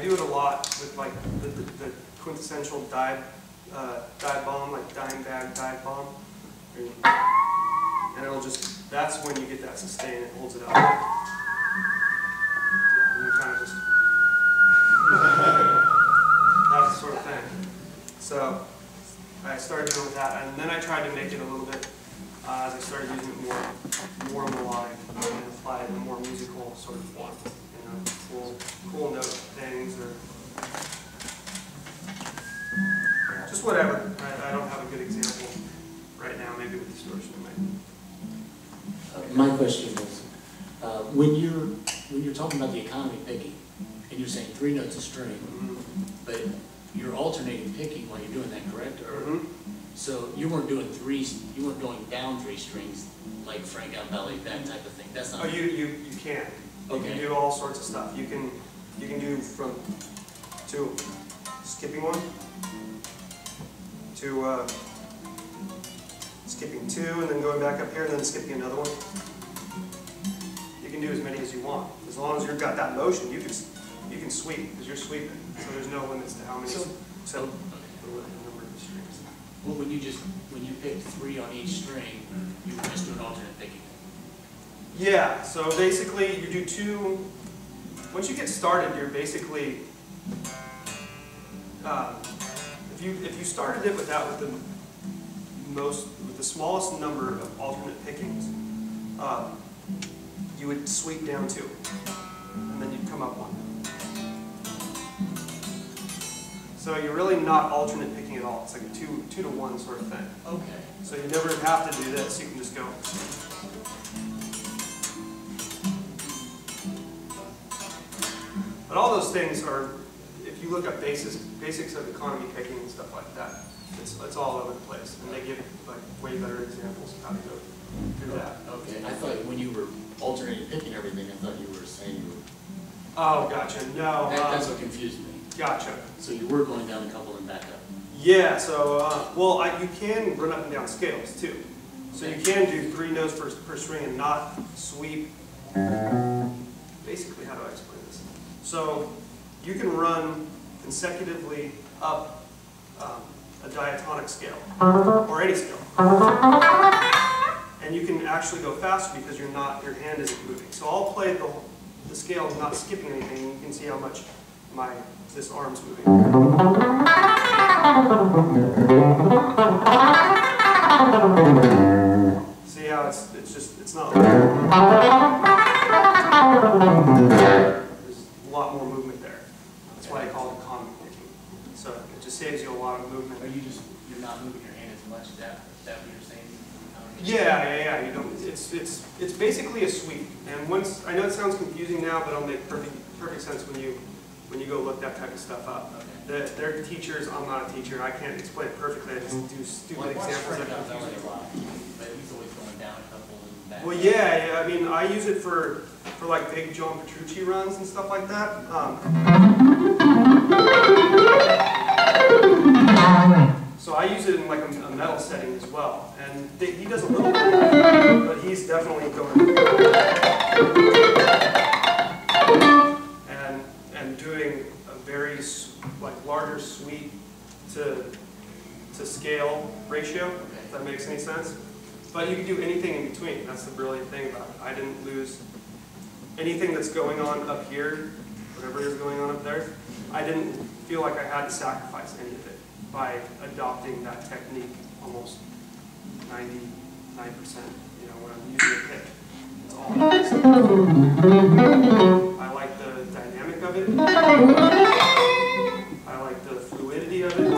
I do it a lot with like the quintessential dive bomb, like dime bag dive bomb. And it'll just, that's when you get that sustain, it holds it up. And you kind of just, that sort of thing. So I started doing that, and then I tried to make it a little bit, as I started using it more melodic and apply it in a more musical sort of form. You know, cool note things, or just whatever. I don't have a good example right now, maybe with distortion in my. My question is, when you're talking about the economy picking, and you're saying 3 notes a string, but you're alternating picking while you're doing that, correct? Or so you weren't doing you weren't going down 3 strings like Frank out Ballet, that type of thing. That's not. Oh, you can. You can do all sorts of stuff. You can do from to skipping 1 to skipping 2, and then going back up here, and then skipping another one. You can do as many as you want, as long as you've got that motion. You can sweep because you're sweeping, so there's no limits to how many. So the number of strings. Well, when you pick 3 on each string, you just do an alternate picking. Yeah. So basically, you do 2. Once you get started, you're basically if you started it with the smallest number of alternate pickings, you would sweep down 2, and then you'd come up 1. So you're really not alternate picking at all. It's like a 2 to 1 sort of thing. Okay. So you never have to do this. You can just go. But all those things are, if you look up basics of economy picking and stuff like that, it's all over the place, and they give like way better examples of how to go through that. Okay. I thought when you were alternating picking everything, I thought you were saying you were. Oh, gotcha. No. That's what confused me. Gotcha. So you were going down a couple and back up. Yeah. So well, you can run up and down scales too. So you can do 3 notes per string and not sweep. Basically, how do I explain this? So you can run consecutively up a diatonic scale, or any scale. And you can actually go faster because your hand isn't moving. So I'll play the scale not skipping anything. You can see how much this arm's moving. See how it's not. There's a lot more movement there. That's why I call it economy picking. So it just saves you a lot of movement. Are you're not moving your hand as much? Is that what you're saying? Yeah. You don't. It's basically a sweep. And once, I know it sounds confusing now, but it'll make perfect sense when you go look that type of stuff up. Okay. They're teachers. I'm not a teacher. I can't explain it perfectly. I just do stupid examples that confuse me. But he's always going down a couple and back. Well, yeah. I mean, I use it for like big John Petrucci runs and stuff like that. So I use it in like a metal setting as well, and he does a little bit, but he's definitely going and doing a very larger sweep to scale ratio. If that makes any sense. But you can do anything in between. That's the brilliant thing about it. I didn't lose anything that's going on up here, whatever is going on up there. I didn't feel like I had to sacrifice any of it by adopting that technique almost 99%, when I'm using a pick. It's all I like the dynamic of it. I like the fluidity of it.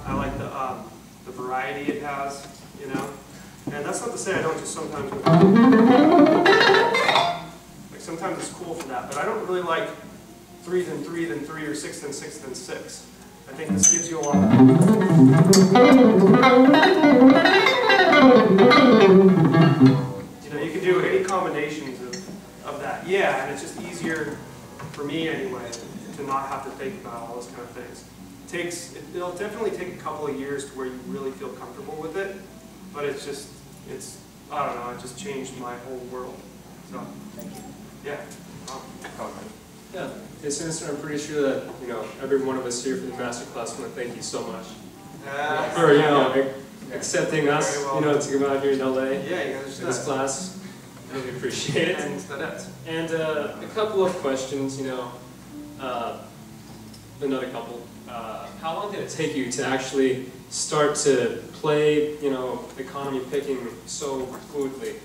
I like the variety it has, And that's not to say I don't just sometimes sometimes it's cool for that, but I don't really like 3 then 3 then 3 or 6 then 6 then 6. I think this gives you a lot of you can do any combinations of that. Yeah, and it's just easier for me anyway to not have to think about all those kind of things. It'll definitely take a couple of years to where you really feel comfortable with it, but I don't know, it just changed my whole world. So, thank you. Yeah. Yeah. Hey, Synyster, I'm pretty sure that, you know, every one of us here for the master class want to thank you so much for, you know, accepting us, you know, to come out here in LA Yeah, you guys for this class. Really appreciate it. And a couple of questions, you know, another couple. How long did it take you to actually start to play, you know, economy picking so fluidly?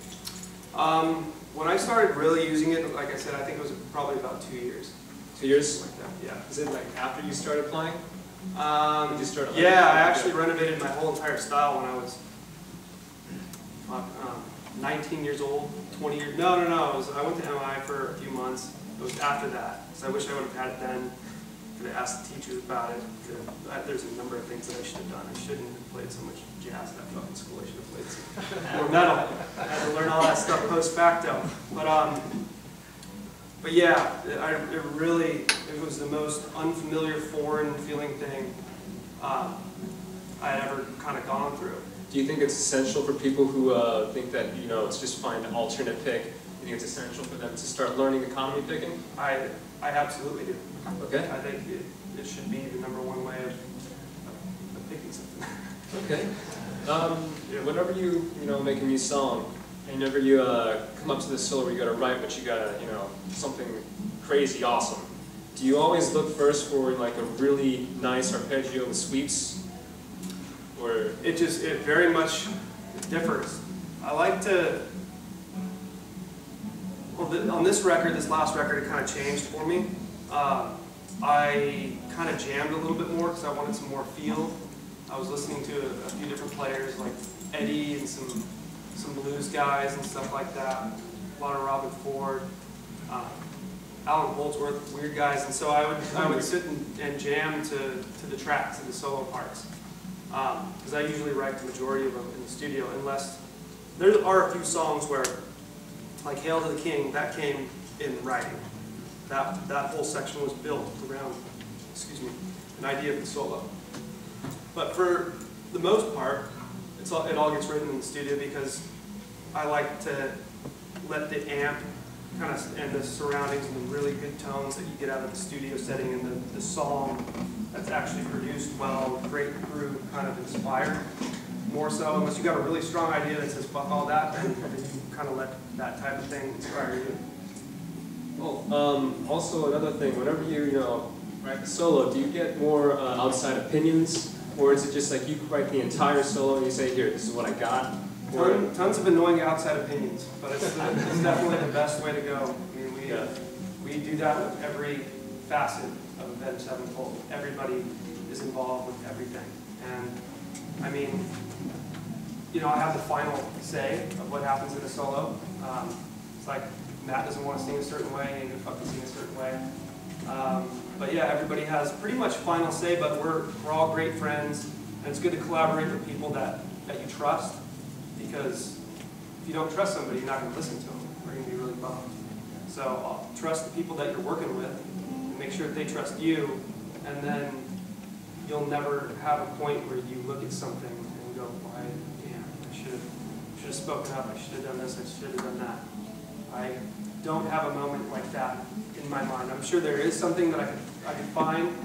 When I started really using it, like I said, I think it was probably about 2 years. 2 years? Like that, yeah. Is it like after you started playing? Did you start? Yeah, I actually renovated my whole entire style when I was 19 years old, 20 years. No. I went to MI for a few months. It was after that, so I wish I would have had it then. Could have asked the teachers about it. There's a number of things that I should have done. I shouldn't have played so much jazz in that fucking school. I should have played some more metal. I had to learn all that stuff post facto. But yeah, it was the most unfamiliar, foreign feeling thing I had ever kind of gone through. Do you think it's essential for people who think that, you know, it's just fine to alternate pick? Do you think it's essential for them to start learning economy picking? I absolutely do. Okay. I think it should be the #1 way of picking something. Okay. Whenever you know, make a new song, and whenever you come up to the solo where you got to write, but you got to, you know, something crazy awesome, do you always look first for like a really nice arpeggio with sweeps? Or it very much differs. I like to, well, on this record, this last record, it kind of changed for me. I kind of jammed a little bit more because I wanted some more feel. I was listening to a few different players like Eddie and some blues guys and stuff like that. A lot of Robin Ford, Alan Holdsworth, weird guys, and so I would sit and jam to the tracks, to the solo parts. Because I usually write the majority of them in the studio, unless there are a few songs where, like Hail to the King, that came in writing. That whole section was built around, an idea of the solo. But for the most part, it all gets written in the studio because I like to let the amp and the surroundings and the really good tones that you get out of the studio setting and the song that's actually produced well, great groove, kind of inspired. More so, unless you got a really strong idea that says fuck all that, then you kind of let that type of thing inspire you. Oh, also another thing, whenever you know, write the solo, do you get more outside opinions? Or is it just like you write the entire solo and you say, here, this is what I got? Tons of annoying outside opinions, but it's definitely the best way to go. I mean, we do that with every facet of Avenged Sevenfold. Everybody is involved with everything. And, I mean, you know, I have the final say of what happens in a solo. It's like Matt doesn't want to sing a certain way, and you fucking sing a certain way. But yeah, everybody has pretty much final say, but we're all great friends, and it's good to collaborate with people that you trust, because if you don't trust somebody, you're not going to listen to them. You're going to be really bummed. So trust the people that you're working with, and make sure that they trust you, and then you'll never have a point where you look at something and go, why, damn, I should have spoken up, I should have done this, I should have done that. I don't have a moment like that in my mind. I'm sure there is something that I could find,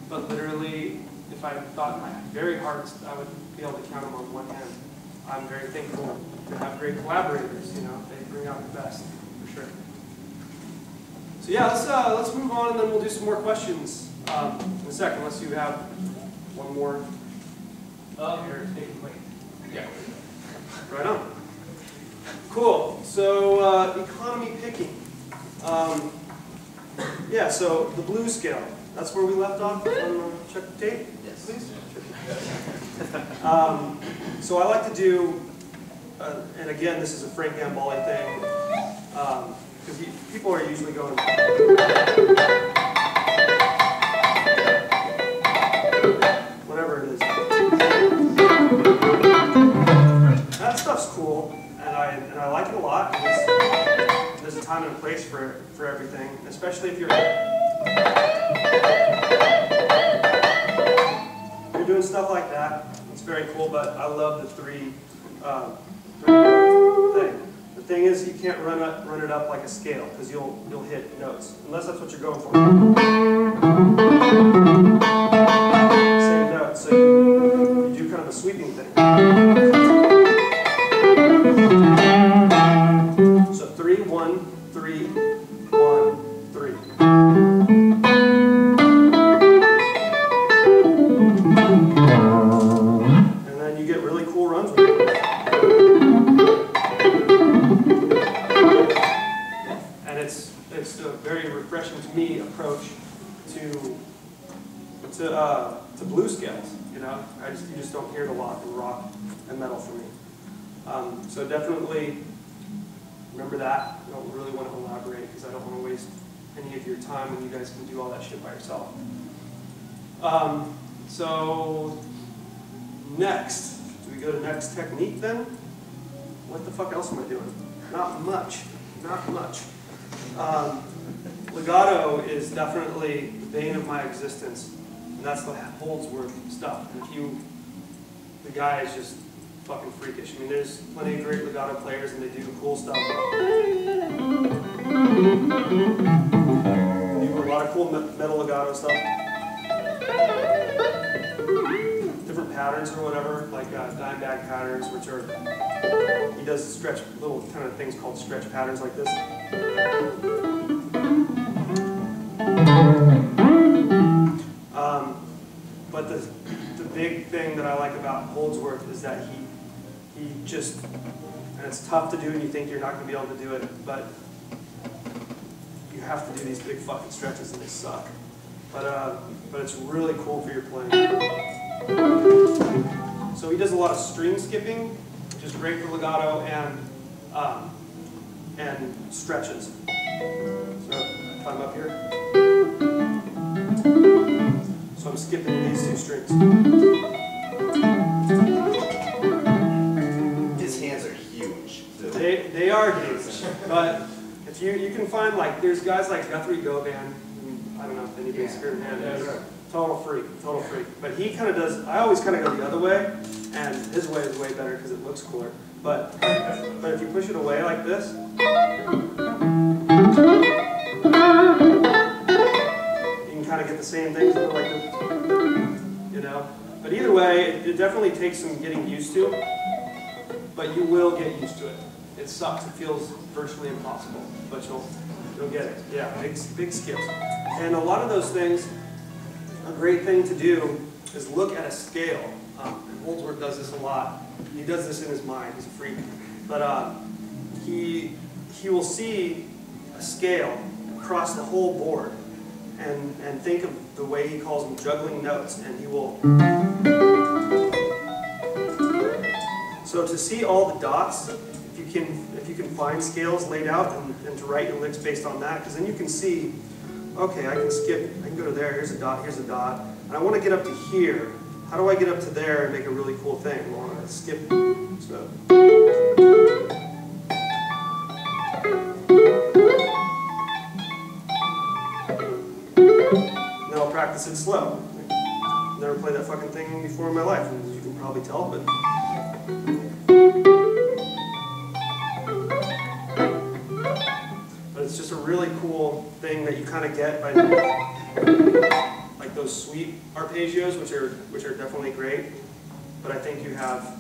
but literally, if I thought my very hard, I would be able to count them on one hand. I'm very thankful to have great collaborators. You know, they bring out the best for sure. So yeah, let's move on, and then we'll do some more questions in a second. Unless you have one more. Yeah. Right on. Cool. So economy picking. Yeah. So the blues scale. That's where we left off. Check the tape, yes, please. So I like to do, and again, this is a Frank Gambale thing, because people are usually going. Whatever it is. That stuff's cool, and I like it a lot. There's a time and a place for everything, especially if you're doing stuff like that. It's very cool, but I love the three thing, the thing is, you can't run it up like a scale because you'll hit notes unless that's what you're going for. Same note, so you do kind of a sweeping thing. So 3, 1, 3, 1, 3. And then you get really cool runs with it. It's a very refreshing to me approach to blues scales. You know, you just don't hear it a lot in rock and metal for me. So definitely remember that. I don't really want to elaborate because I don't want to waste any of your time when you guys can do all that shit by yourself. So next, do we go to next technique then? What the fuck else am I doing? Not much. Not much. Legato is definitely the bane of my existence, and that's the Holdsworth stuff. And the guy is just fucking freakish. I mean, there's plenty of great legato players, and they do cool stuff. They do a lot of cool metal legato stuff. Different patterns or whatever, like dime bag patterns, which are, he does stretch, little kind of things called stretch patterns like this. But the big thing that I like about Holdsworth is that he just, and it's tough to do and you think you're not going to be able to do it, but you have to do these big fucking stretches and they suck. But it's really cool for your playing. So he does a lot of string skipping, which is great for legato and stretches. So if I'm up here, so I'm skipping these 2 strings. His hands are huge. They are huge, but if you can find, like, there's guys like Guthrie Govan. I don't know if anybody's heard of him. Total freak. But he kind of does, I always kind of go the other way, and his way is way better because it looks cooler. But if you push it away like this, you can kind of get the same things like this, you know. But either way, it definitely takes some getting used to, but you will get used to it. It sucks. It feels virtually impossible, but you'll get it. Yeah, big skips. And a lot of those things, a great thing to do is look at a scale. And Holdsworth does this a lot. He does this in his mind. He's a freak. But he will see a scale across the whole board and think of the way he calls them juggling notes, and he will. So to see all the dots, if you can find scales laid out and to write your licks based on that, because then you can see, okay, I can skip, I can go to there, here's a dot, and I want to get up to here. How do I get up to there and make a really cool thing? Well, I'm going to skip, so. Now I'll practice it slow. Never played that fucking thing before in my life, as you can probably tell, but. But it's just a really cool thing that you kind of get by like those sweep arpeggios, which are definitely great. But I think you have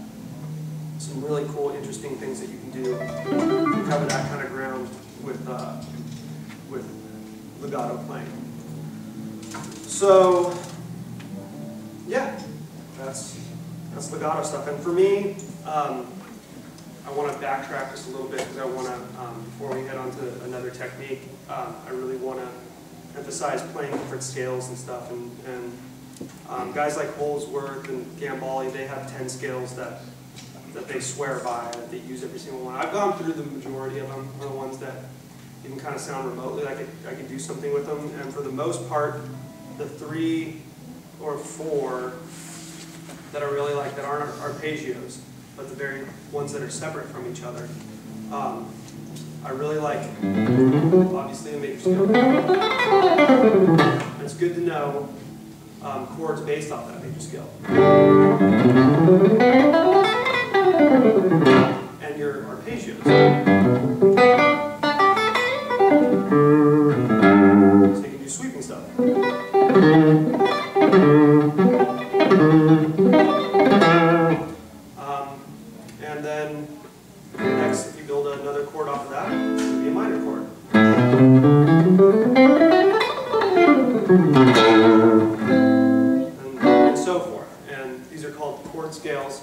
some really cool, interesting things that you can do to cover that kind of ground with legato playing. So yeah, that's legato stuff. And for me, I want to backtrack just a little bit because I want to, before we head on to another technique, I really want to emphasize playing different scales and stuff. And guys like Holdsworth and Gambale, they have 10 scales that they swear by, that they use every single one. I've gone through the majority of them, are the ones that even kind of sound remotely like I could do something with them. And for the most part, the 3 or 4 that I really like that aren't arpeggios, but the very ones that are separate from each other, I really like, obviously, the major scale. It's good to know chords based off that major scale. And your arpeggios. And then next, if you build another chord off of that, it would be a minor chord. And so forth. And these are called chord scales.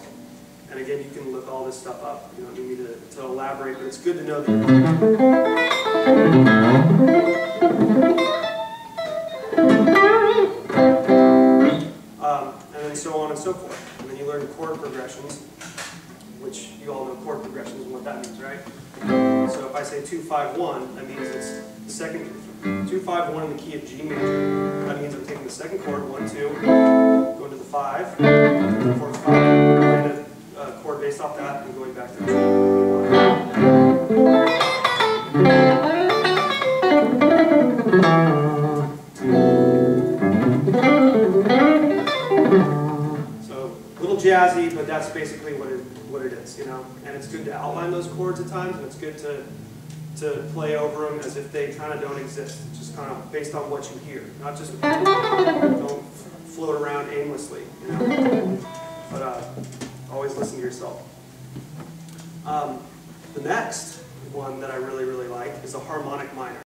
And again, you can look all this stuff up. You don't need me to elaborate, but it's good to know that. And then so on and so forth. And then you learn chord progressions, which you all know chord progressions and what that means, right? So if I say 2-5-1, that means it's the second 2-5-1 in the key of G major. That means I'm taking the second chord, 1-2, going to the 5, 4-5, playing a chord based off that, and going back to the G. So a little jazzy, but that's basically what it is, you know. And it's good to outline those chords at times, and it's good to play over them as if they kind of don't exist. It's just kind of based on what you hear, not just don't float around aimlessly, you know. But always listen to yourself. The next one that I really like is a harmonic minor.